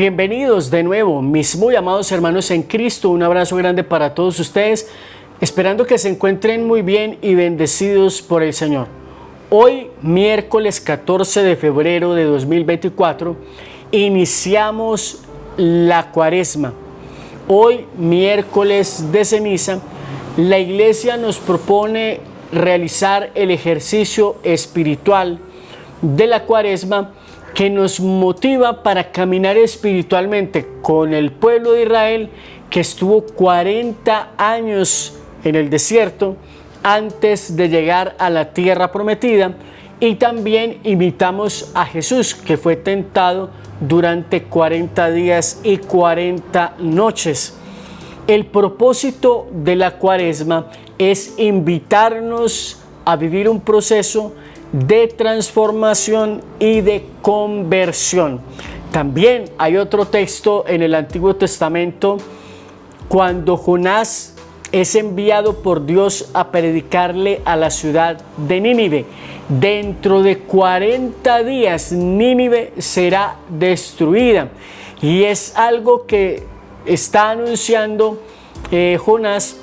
Bienvenidos de nuevo, mis muy amados hermanos en Cristo. Un abrazo grande para todos ustedes, esperando que se encuentren muy bien y bendecidos por el Señor. Hoy, miércoles 14 de febrero de 2024, iniciamos la Cuaresma. Hoy, miércoles de ceniza, la Iglesia nos propone realizar el ejercicio espiritual de la Cuaresma, que nos motiva para caminar espiritualmente con el pueblo de Israel, que estuvo 40 años en el desierto antes de llegar a la tierra prometida, y también imitamos a Jesús, que fue tentado durante 40 días y 40 noches. El propósito de la Cuaresma es invitarnos a vivir un proceso de transformación y de conversión. También hay otro texto en el Antiguo Testamento cuando Jonás es enviado por Dios a predicarle a la ciudad de Nínive. Dentro de 40 días Nínive será destruida, y es algo que está anunciando Jonás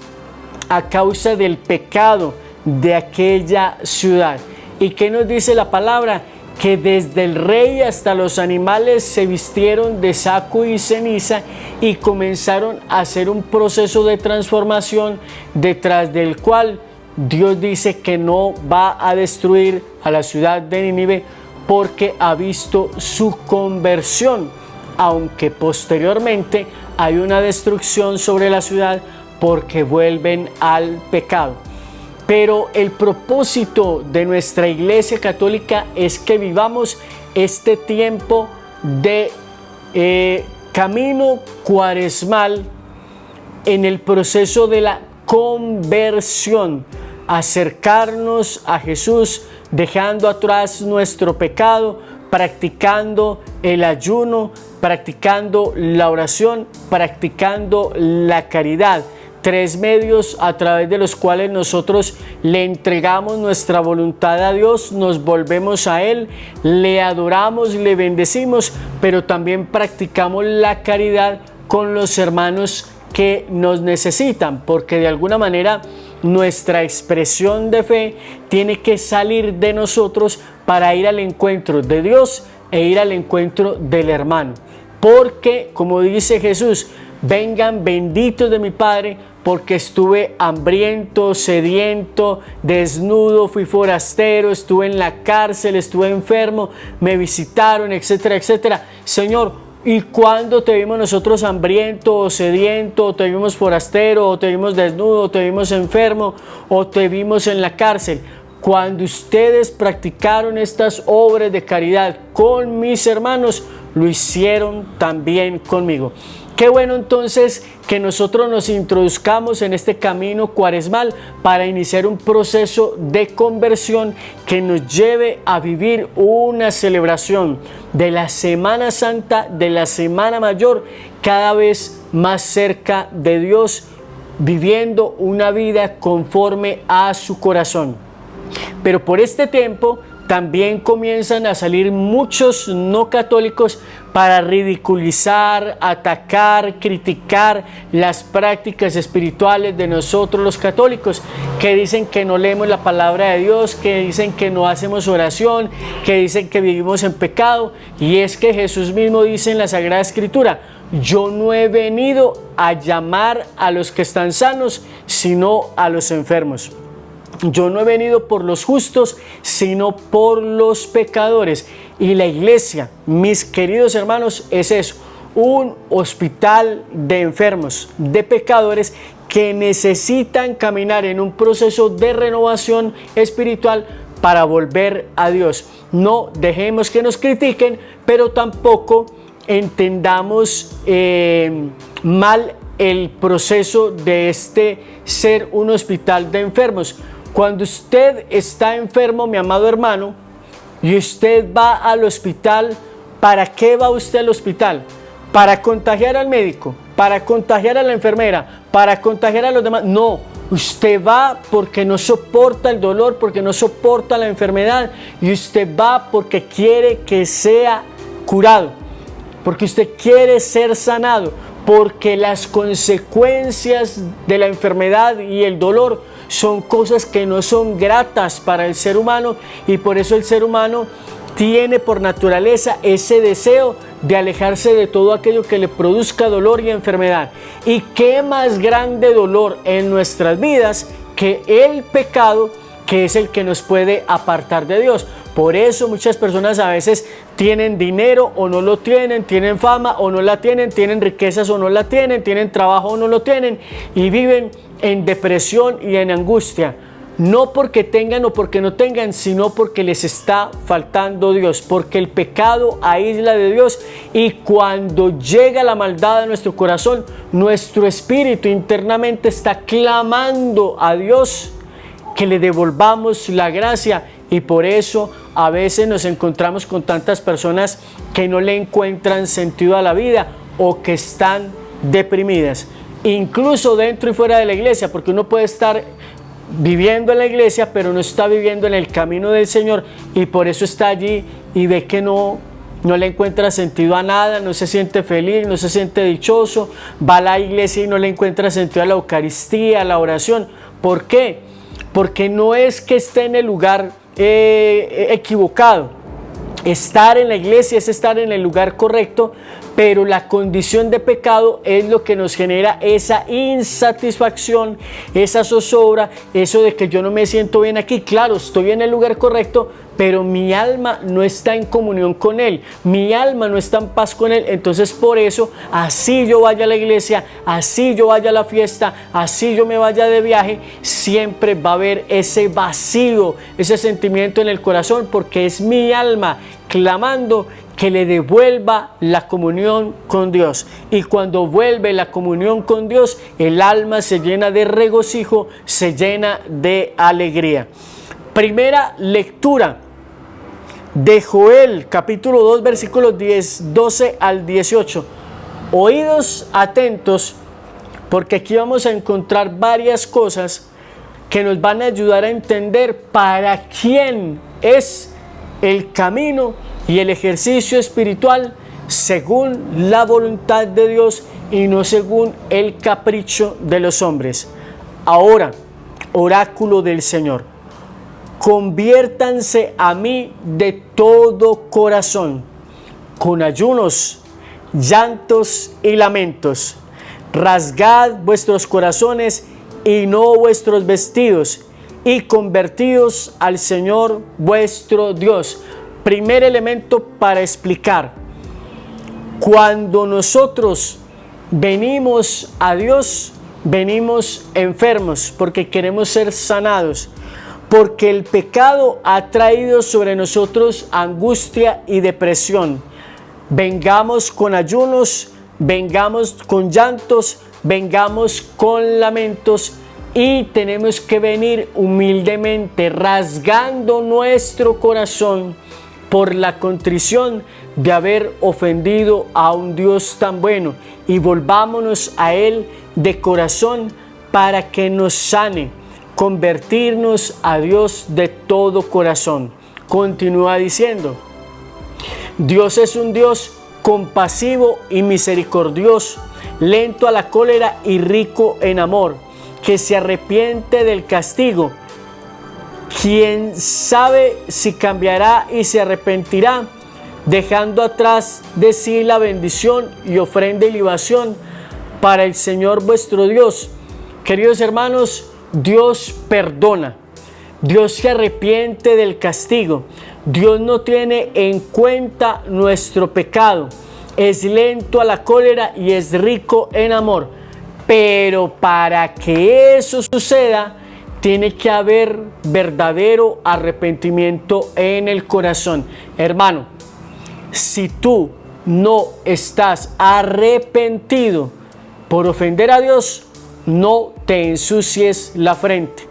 a causa del pecado de aquella ciudad. ¿Y qué nos dice la palabra? Que desde el rey hasta los animales se vistieron de saco y ceniza y comenzaron a hacer un proceso de transformación, detrás del cual Dios dice que no va a destruir a la ciudad de Nínive porque ha visto su conversión, aunque posteriormente hay una destrucción sobre la ciudad porque vuelven al pecado. Pero el propósito de nuestra Iglesia Católica es que vivamos este tiempo de camino cuaresmal en el proceso de la conversión, acercarnos a Jesús, dejando atrás nuestro pecado, practicando el ayuno, practicando la oración, practicando la caridad. 3 medios a través de los cuales nosotros le entregamos nuestra voluntad a Dios, nos volvemos a Él, le adoramos, le bendecimos, pero también practicamos la caridad con los hermanos que nos necesitan, porque de alguna manera nuestra expresión de fe tiene que salir de nosotros para ir al encuentro de Dios e ir al encuentro del hermano. Porque, como dice Jesús, vengan benditos de mi Padre, porque estuve hambriento, sediento, desnudo, fui forastero, estuve en la cárcel, estuve enfermo, me visitaron, etcétera, etcétera. Señor, ¿y cuándo te vimos nosotros hambriento o sediento, o te vimos forastero, o te vimos desnudo, o te vimos enfermo, o te vimos en la cárcel? Cuando ustedes practicaron estas obras de caridad con mis hermanos, lo hicieron también conmigo. Qué bueno entonces que nosotros nos introduzcamos en este camino cuaresmal para iniciar un proceso de conversión que nos lleve a vivir una celebración de la Semana Santa, de la Semana Mayor, cada vez más cerca de Dios, viviendo una vida conforme a su corazón. Pero por este tiempo también comienzan a salir muchos no católicos para ridiculizar, atacar, criticar las prácticas espirituales de nosotros los católicos, que dicen que no leemos la palabra de Dios, que dicen que no hacemos oración, que dicen que vivimos en pecado. Y es que Jesús mismo dice en la Sagrada Escritura: yo no he venido a llamar a los que están sanos, sino a los enfermos. Yo no he venido por los justos, sino por los pecadores. Y la Iglesia, mis queridos hermanos, es eso: un hospital de enfermos, de pecadores que necesitan caminar en un proceso de renovación espiritual para volver a Dios. No dejemos que nos critiquen, pero tampoco entendamos mal el proceso de ser un hospital de enfermos. Cuando usted está enfermo, mi amado hermano, y usted va al hospital, ¿para qué va usted al hospital? ¿Para contagiar al médico? ¿Para contagiar a la enfermera? ¿Para contagiar a los demás? No, usted va porque no soporta el dolor, porque no soporta la enfermedad, y usted va porque quiere que sea curado. porque usted quiere ser sanado, porque las consecuencias de la enfermedad y el dolor son cosas que no son gratas para el ser humano, y por eso el ser humano tiene por naturaleza ese deseo de alejarse de todo aquello que le produzca dolor y enfermedad. Y qué más grande dolor en nuestras vidas que el pecado, que es el que nos puede apartar de Dios. Por eso muchas personas a veces tienen dinero o no lo tienen, tienen fama o no la tienen, tienen riquezas o no la tienen, tienen trabajo o no lo tienen, y viven en depresión y en angustia. No porque tengan o porque no tengan, sino porque les está faltando Dios, porque el pecado aísla de Dios, y cuando llega la maldad a nuestro corazón, nuestro espíritu internamente está clamando a Dios que le devolvamos la gracia. Y por eso a veces nos encontramos con tantas personas que no le encuentran sentido a la vida o que están deprimidas, incluso dentro y fuera de la iglesia, porque uno puede estar viviendo en la iglesia pero no está viviendo en el camino del Señor, y por eso está allí y ve que no le encuentra sentido a nada, no se siente feliz, no se siente dichoso, va a la iglesia y no le encuentra sentido a la Eucaristía, a la oración. ¿Por qué? Porque no es que esté en el lugar equivocado. Estar en la iglesia es estar en el lugar correcto, pero la condición de pecado es lo que nos genera esa insatisfacción, esa zozobra, eso de que yo no me siento bien aquí. Claro, estoy en el lugar correcto, pero mi alma no está en comunión con Él, mi alma no está en paz con Él. Entonces por eso, así yo vaya a la iglesia, así yo vaya a la fiesta, así yo me vaya de viaje, siempre va a haber ese vacío, ese sentimiento en el corazón, porque es mi alma clamando que le devuelva la comunión con Dios. Y cuando vuelve la comunión con Dios, el alma se llena de regocijo, se llena de alegría. Primera lectura de Joel, capítulo 2, versículos 12 al 18. Oídos atentos, porque aquí vamos a encontrar varias cosas que nos van a ayudar a entender para quién es el camino y el ejercicio espiritual según la voluntad de Dios y no según el capricho de los hombres. Ahora, oráculo del Señor, conviértanse a mí de todo corazón, con ayunos, llantos y lamentos. Rasgad vuestros corazones y no vuestros vestidos, y convertíos al Señor vuestro Dios. Primer elemento para explicar: cuando nosotros venimos a Dios, venimos enfermos porque queremos ser sanados, porque el pecado ha traído sobre nosotros angustia y depresión. Vengamos con ayunos, vengamos con llantos, vengamos con lamentos, y tenemos que venir humildemente, rasgando nuestro corazón por la contrición de haber ofendido a un Dios tan bueno, y volvámonos a Él de corazón para que nos sane. Convertirnos a Dios de todo corazón. Continúa diciendo: Dios es un Dios compasivo y misericordioso, lento a la cólera y rico en amor, que se arrepiente del castigo. ¿Quién sabe si cambiará y se arrepentirá, dejando atrás de sí la bendición y ofrenda y libación para el Señor vuestro Dios? Queridos hermanos, Dios perdona, Dios se arrepiente del castigo, Dios no tiene en cuenta nuestro pecado, es lento a la cólera y es rico en amor. Pero para que eso suceda, tiene que haber verdadero arrepentimiento en el corazón. Hermano, si tú no estás arrepentido por ofender a Dios, no te ensucies la frente.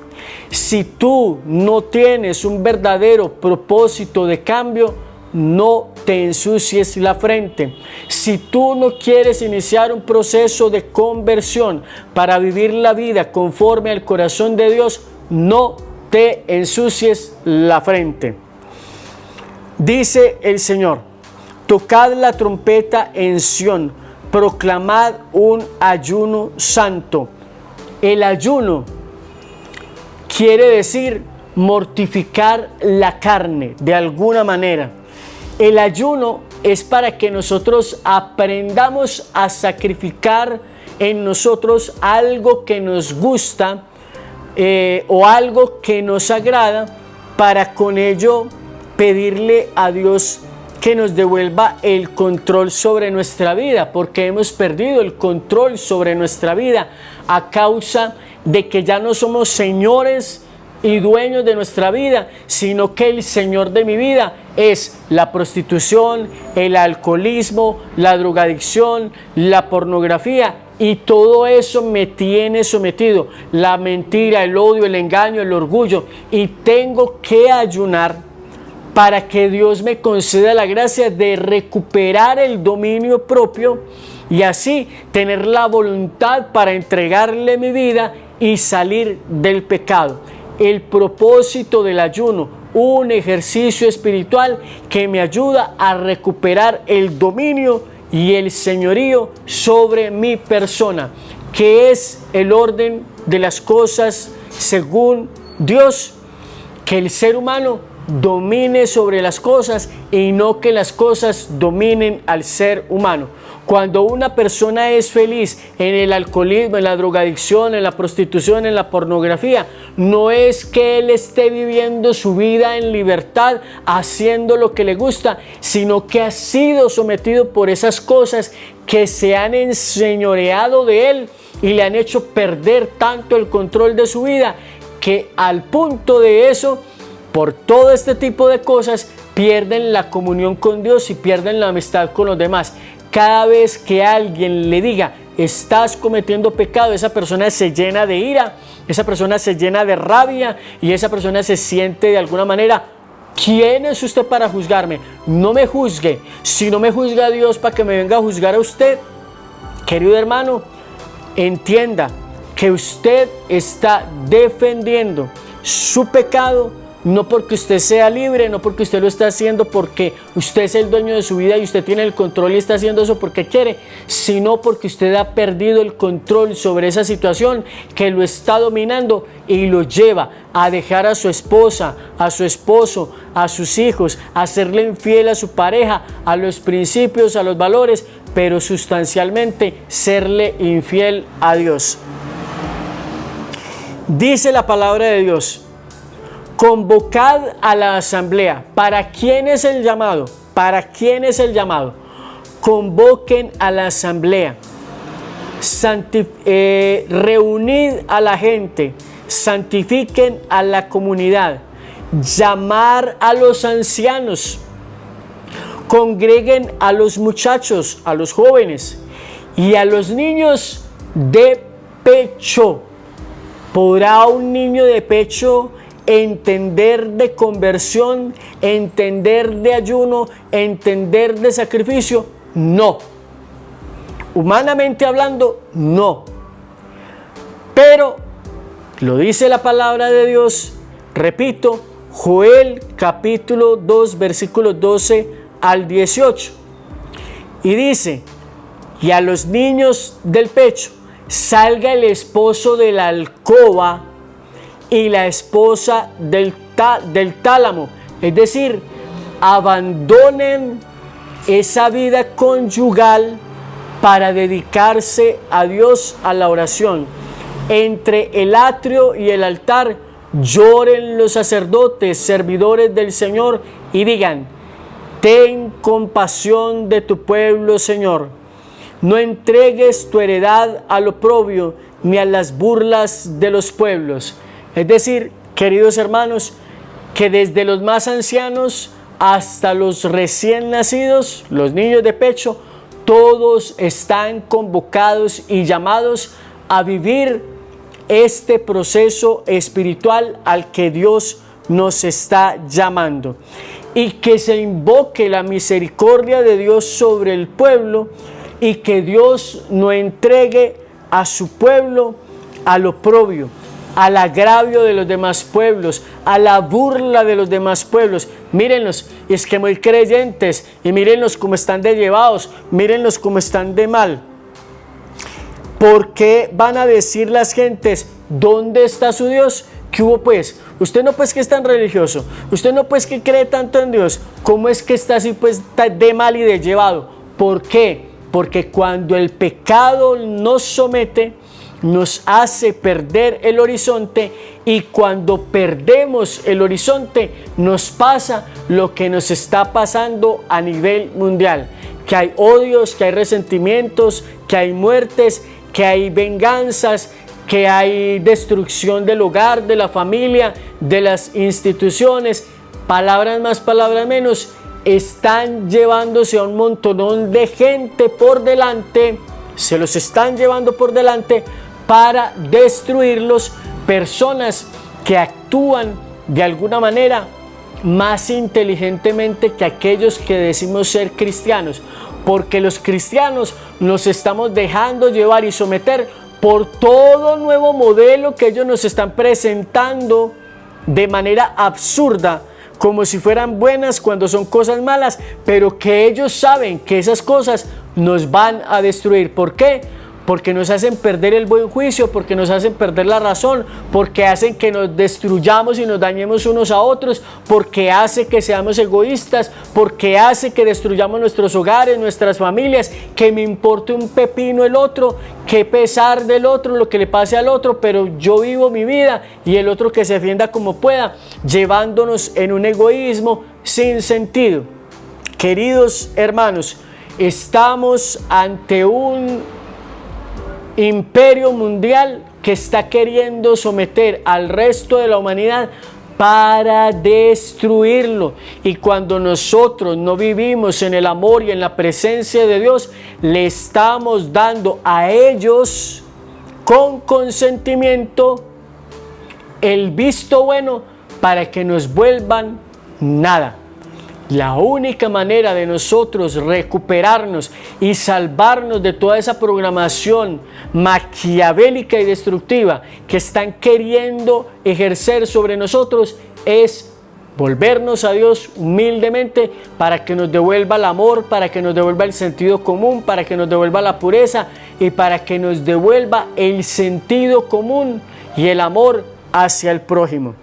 Si tú no tienes un verdadero propósito de cambio, no te ensucies la frente. Si tú no quieres iniciar un proceso de conversión para vivir la vida conforme al corazón de Dios, no te ensucies la frente. Dice el Señor: tocad la trompeta en Sión, proclamad un ayuno santo. El ayuno quiere decir mortificar la carne de alguna manera. El ayuno es para que nosotros aprendamos a sacrificar en nosotros algo que nos gusta o algo que nos agrada, para con ello pedirle a Dios que nos devuelva el control sobre nuestra vida, porque hemos perdido el control sobre nuestra vida a causa de que ya no somos señores y dueños de nuestra vida, sino que el Señor de mi vida es la prostitución, el alcoholismo, la drogadicción, la pornografía, y todo eso me tiene sometido, la mentira, el odio, el engaño, el orgullo, y tengo que ayunar para que Dios me conceda la gracia de recuperar el dominio propio y así tener la voluntad para entregarle mi vida y salir del pecado. El propósito del ayuno, un ejercicio espiritual que me ayuda a recuperar el dominio y el señorío sobre mi persona, que es el orden de las cosas según Dios, que el ser humano domine sobre las cosas y no que las cosas dominen al ser humano. Cuando una persona es feliz en el alcoholismo, en la drogadicción, en la prostitución, en la pornografía, no es que él esté viviendo su vida en libertad, haciendo lo que le gusta, sino que ha sido sometido por esas cosas que se han enseñoreado de él y le han hecho perder tanto el control de su vida, que al punto de eso, por todo este tipo de cosas, pierden la comunión con Dios y pierden la amistad con los demás. Cada vez que alguien le diga, estás cometiendo pecado, esa persona se llena de ira, esa persona se llena de rabia y esa persona se siente de alguna manera, ¿quién es usted para juzgarme? No me juzgue. Si no me juzga Dios para que me venga a juzgar a usted, querido hermano, entienda que usted está defendiendo su pecado, no porque usted sea libre, no porque usted lo está haciendo porque usted es el dueño de su vida y usted tiene el control y está haciendo eso porque quiere, sino porque usted ha perdido el control sobre esa situación que lo está dominando y lo lleva a dejar a su esposa, a su esposo, a sus hijos, a serle infiel a su pareja, a los principios, a los valores, pero sustancialmente serle infiel a Dios. Dice la palabra de Dios: convocad a la asamblea. ¿Para quién es el llamado? ¿Para quién es el llamado? Convoquen a la asamblea. Reunid a la gente. Santifiquen a la comunidad. Llamar a los ancianos. Congreguen a los muchachos, a los jóvenes y a los niños de pecho. ¿Podrá un niño de pecho entender de conversión, entender de ayuno, entender de sacrificio? No. Humanamente hablando, no. Pero lo dice la palabra de Dios, repito, Joel capítulo 2 versículos 12 al 18. Y dice: y a los niños del pecho salga el esposo de la alcoba y la esposa del tálamo, es decir, abandonen esa vida conyugal para dedicarse a Dios, a la oración. Entre el atrio y el altar lloren los sacerdotes, servidores del Señor, y digan: ten compasión de tu pueblo, Señor. No entregues tu heredad al oprobio ni a las burlas de los pueblos. Es decir, queridos hermanos, que desde los más ancianos hasta los recién nacidos, los niños de pecho, todos están convocados y llamados a vivir este proceso espiritual al que Dios nos está llamando. Y que se invoque la misericordia de Dios sobre el pueblo y que Dios no entregue a su pueblo al oprobio, al agravio de los demás pueblos, a la burla de los demás pueblos, mírenlos, y es que muy creyentes, y mírenlos cómo están de llevados, mírenlos cómo están de mal. ¿Por qué van a decir las gentes, ¿dónde está su Dios? ¿Qué hubo pues? Usted no pues que es tan religioso, usted no pues que cree tanto en Dios, ¿cómo es que está así pues de mal y de llevado? ¿Por qué? Porque cuando el pecado nos somete, nos hace perder el horizonte, y cuando perdemos el horizonte nos pasa lo que nos está pasando a nivel mundial, que hay odios, que hay resentimientos, que hay muertes, que hay venganzas, que hay destrucción del hogar, de la familia, de las instituciones, palabras más, palabras menos, están llevándose a un montonón de gente por delante, se los están llevando por delante para destruirlos, personas que actúan de alguna manera más inteligentemente que aquellos que decimos ser cristianos, porque los cristianos nos estamos dejando llevar y someter por todo nuevo modelo que ellos nos están presentando de manera absurda, como si fueran buenas cuando son cosas malas, pero que ellos saben que esas cosas nos van a destruir. ¿Por qué? Porque nos hacen perder el buen juicio, porque nos hacen perder la razón, porque hacen que nos destruyamos y nos dañemos unos a otros, porque hace que seamos egoístas, porque hace que destruyamos nuestros hogares, nuestras familias, que me importe un pepino el otro, que pesar del otro, lo que le pase al otro, pero yo vivo mi vida y el otro que se defienda como pueda, llevándonos en un egoísmo sin sentido. Queridos hermanos, estamos ante un imperio mundial que está queriendo someter al resto de la humanidad para destruirlo, y cuando nosotros no vivimos en el amor y en la presencia de Dios, le estamos dando a ellos con consentimiento el visto bueno para que nos vuelvan nada. La única manera de nosotros recuperarnos y salvarnos de toda esa programación maquiavélica y destructiva que están queriendo ejercer sobre nosotros es volvernos a Dios humildemente, para que nos devuelva el amor, para que nos devuelva el sentido común, para que nos devuelva la pureza y para que nos devuelva el sentido común y el amor hacia el prójimo.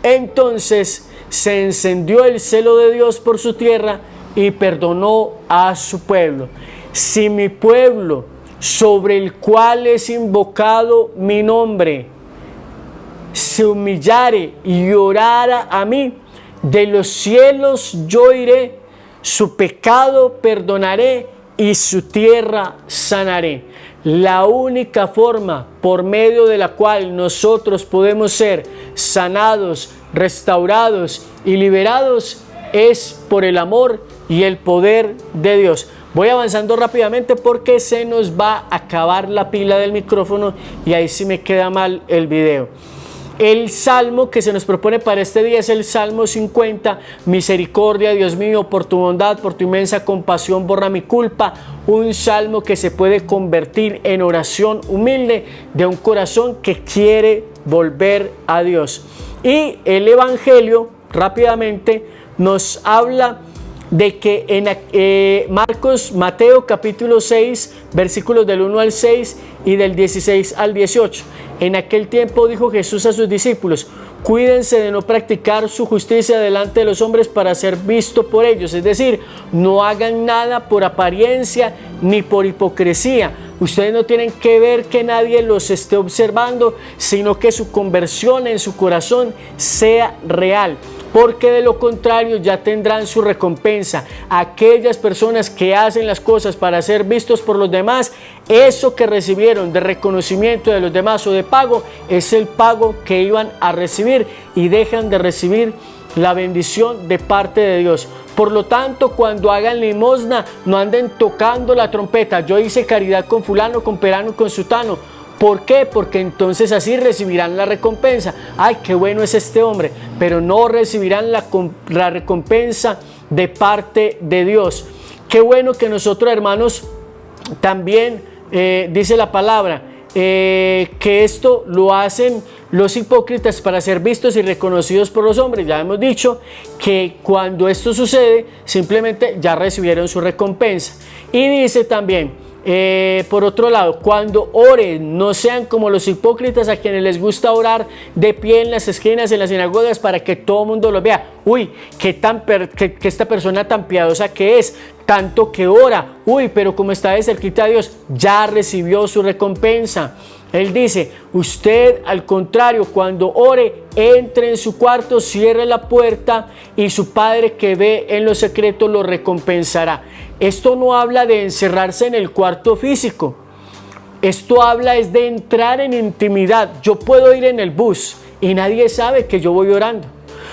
Entonces se encendió el celo de Dios por su tierra y perdonó a su pueblo. Si mi pueblo, sobre el cual es invocado mi nombre, se humillare y orara a mí, de los cielos yo iré, su pecado perdonaré y su tierra sanaré. La única forma por medio de la cual nosotros podemos ser sanados, restaurados y liberados es por el amor y el poder de Dios. Voy avanzando rápidamente porque se nos va a acabar la pila del micrófono y ahí sí me queda mal el video. El salmo que se nos propone para este día es el Salmo 50. Misericordia, Dios mío, por tu bondad, por tu inmensa compasión, borra mi culpa. Un salmo que se puede convertir en oración humilde de un corazón que quiere volver a Dios. Y el Evangelio rápidamente nos habla de que en Mateo capítulo 6, versículos del 1 al 6 y del 16 al 18. En aquel tiempo dijo Jesús a sus discípulos: cuídense de no practicar su justicia delante de los hombres para ser visto por ellos. Es decir, no hagan nada por apariencia ni por hipocresía. Ustedes no tienen que ver que nadie los esté observando, sino que su conversión en su corazón sea real, porque de lo contrario ya tendrán su recompensa. Aquellas personas que hacen las cosas para ser vistos por los demás, eso que recibieron de reconocimiento de los demás o de pago, es el pago que iban a recibir, y dejan de recibir la bendición de parte de Dios. Por lo tanto, cuando hagan limosna, no anden tocando la trompeta: yo hice caridad con fulano, con perano, con sutano. ¿Por qué? Porque entonces así recibirán la recompensa. ¡Ay, qué bueno es este hombre! Pero no recibirán la recompensa de parte de Dios. Qué bueno que nosotros, hermanos, también dice la palabra que esto lo hacen los hipócritas para ser vistos y reconocidos por los hombres. Ya hemos dicho que cuando esto sucede, simplemente ya recibieron su recompensa. Y dice también, por otro lado, cuando oren, no sean como los hipócritas a quienes les gusta orar de pie en las esquinas, en las sinagogas, para que todo el mundo los vea. Uy, que esta persona tan piadosa que es, tanto que ora. Uy, pero como está de cerquita a Dios, ya recibió su recompensa. Él dice, usted al contrario, cuando ore, entre en su cuarto, cierre la puerta y su Padre que ve en lo secreto lo recompensará. Esto no habla de encerrarse en el cuarto físico. Esto habla es de entrar en intimidad. Yo puedo ir en el bus y nadie sabe que yo voy orando.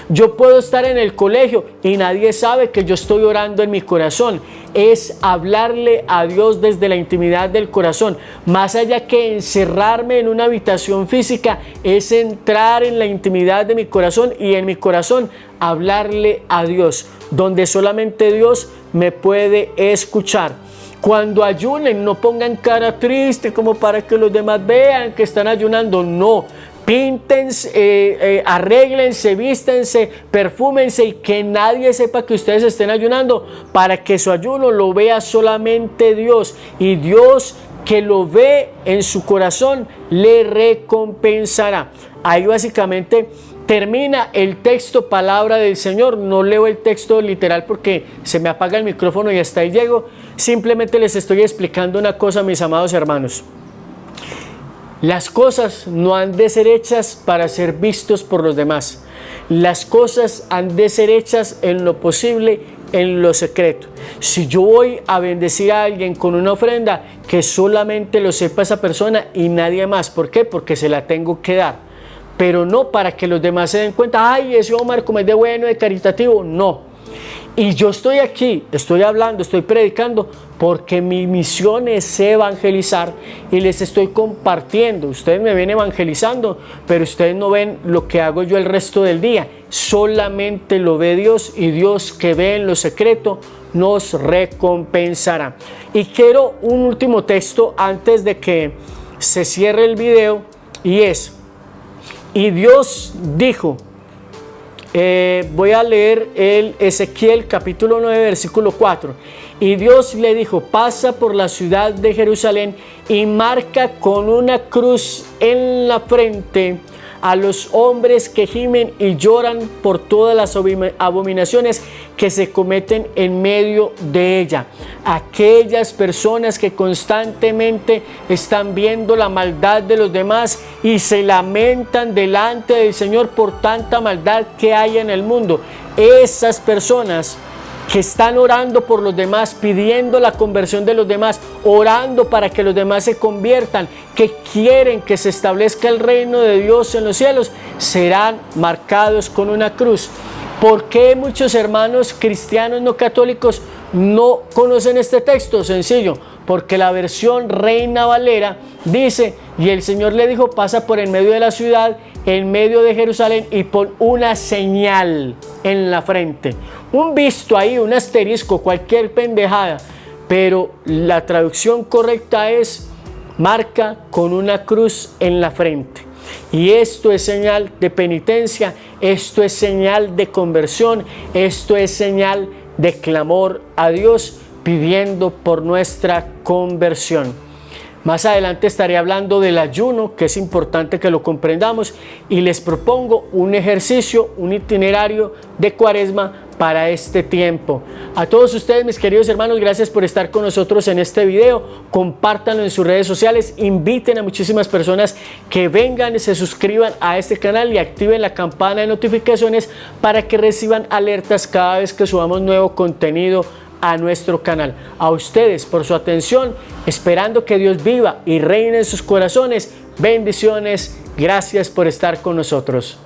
Yo puedo estar en el colegio y nadie sabe que yo estoy orando en mi corazón. Es hablarle a Dios desde la intimidad del corazón. Más allá que encerrarme en una habitación física, es entrar en la intimidad de mi corazón y en mi corazón hablarle a Dios, donde solamente Dios me puede escuchar. Cuando ayunen, no pongan cara triste como para que los demás vean que están ayunando. No. Píntense, arréglense, vístense, perfúmense y que nadie sepa que ustedes estén ayunando, para que su ayuno lo vea solamente Dios, y Dios que lo ve en su corazón le recompensará. Ahí básicamente termina el texto, palabra del Señor. No leo el texto literal porque se me apaga el micrófono y hasta ahí llego. Simplemente les estoy explicando una cosa, mis amados hermanos. Las cosas no han de ser hechas para ser vistos por los demás. Las cosas han de ser hechas en lo posible, en lo secreto. Si yo voy a bendecir a alguien con una ofrenda, que solamente lo sepa esa persona y nadie más. ¿Por qué? Porque se la tengo que dar. Pero no para que los demás se den cuenta, ay, ese Omar como es de bueno, de caritativo. No. Y yo estoy aquí, estoy hablando, estoy predicando, porque mi misión es evangelizar y les estoy compartiendo. Ustedes me ven evangelizando, pero ustedes no ven lo que hago yo el resto del día. Solamente lo ve Dios, y Dios que ve en lo secreto nos recompensará. Y quiero un último texto antes de que se cierre el video, y es, y Dios dijo, voy a leer el Ezequiel capítulo 9 versículo 4. Y Dios le dijo, pasa por la ciudad de Jerusalén y marca con una cruz en la frente a los hombres que gimen y lloran por todas las abominaciones que se cometen en medio de ella. Aquellas personas que constantemente están viendo la maldad de los demás y se lamentan delante del Señor por tanta maldad que hay en el mundo. Esas personas que están orando por los demás, pidiendo la conversión de los demás, orando para que los demás se conviertan, que quieren que se establezca el reino de Dios en los cielos, serán marcados con una cruz. ¿Por qué muchos hermanos cristianos no católicos no conocen este texto? Sencillo, porque la versión Reina Valera dice, y el Señor le dijo, pasa por en medio de la ciudad, en medio de Jerusalén, y pon una señal en la frente. Un visto ahí, un asterisco, cualquier pendejada. Pero la traducción correcta es, marca con una cruz en la frente. Y esto es señal de penitencia, esto es señal de conversión, esto es señal de clamor a Dios, pidiendo por nuestra conversión. Más adelante estaré hablando del ayuno, que es importante que lo comprendamos, y les propongo un ejercicio, un itinerario de Cuaresma para este tiempo. A todos ustedes, mis queridos hermanos, gracias por estar con nosotros en este video. Compártanlo en sus redes sociales, inviten a muchísimas personas que vengan y se suscriban a este canal y activen la campana de notificaciones para que reciban alertas cada vez que subamos nuevo contenido a nuestro canal. A ustedes por su atención, esperando que Dios viva y reine en sus corazones. Bendiciones, gracias por estar con nosotros.